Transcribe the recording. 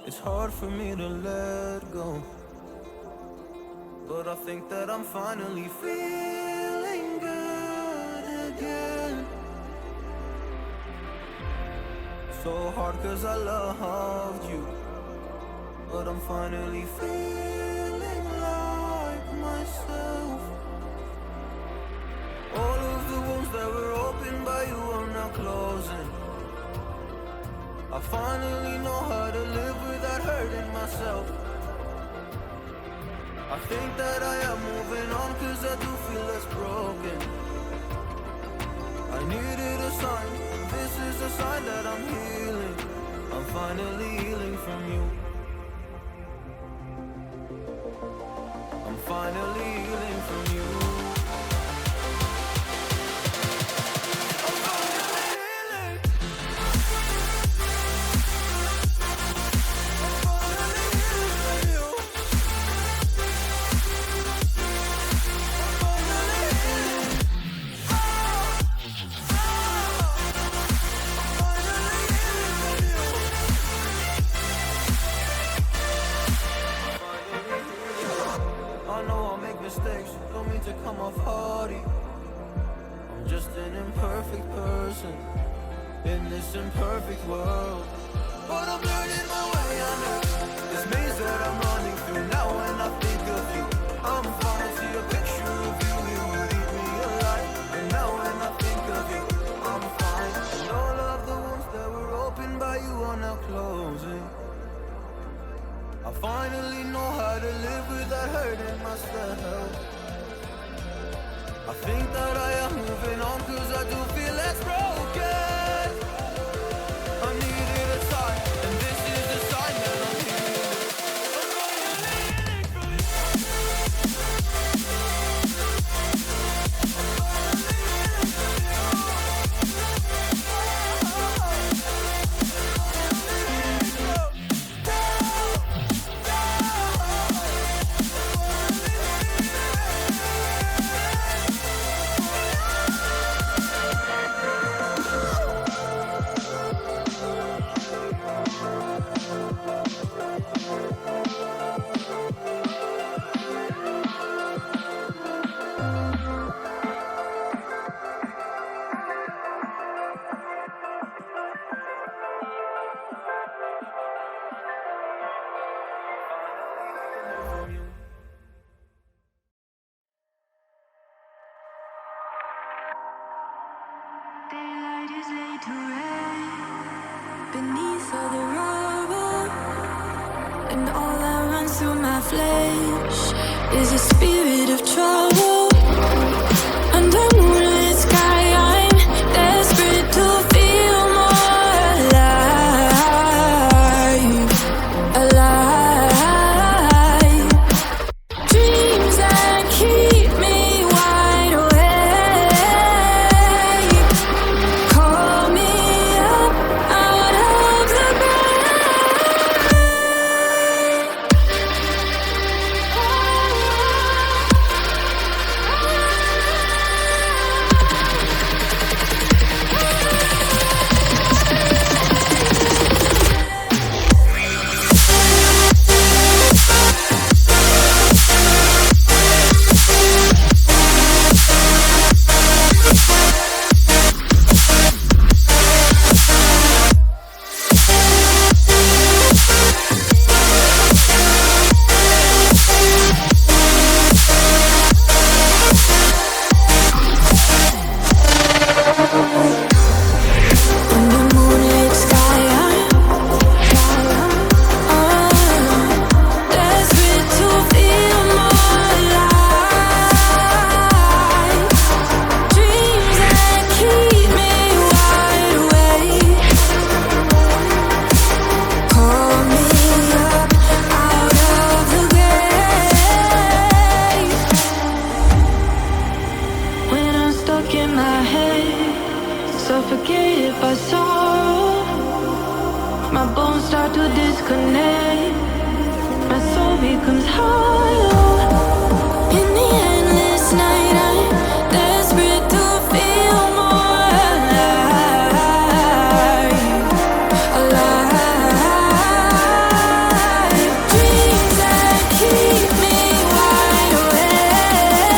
It's hard for me to let go, but I think that I'm finally feeling good again. So hard cause I loved you, but I'm finally feeling like myself. All of the wounds that were opened by you are now closing. I finally know how to live without hurting myself. I think that I am moving on cause I do feel less broken. I needed a sign, this is a sign that I'm healing. I'm finally healing from you. I'm finally healing from you. Mistakes, don't mean to come off hardy. I'm just an imperfect person in this imperfect world, but I'm learning my way under this maze that I'm running through. Now when I think of you, I'm fine. See a picture of you, you would eat me alive. And now when I think of you, I'm fine. And all of the wounds that were opened by you are now closing. I finally know how to live without hurting myself. I think that I am moving on cause I do feel less broken. I needed a sign, and this is the sign that I'm healing. Daylight is laid to rest beneath all the rubble, and all that runs through my flesh is a spirit of trouble. Under moonlit sky, I'm desperate to feel more alive, alive. Dreams that keep me wide awake. Call me up out of the suffocated by sorrow. My bones start to disconnect. My soul becomes hollow.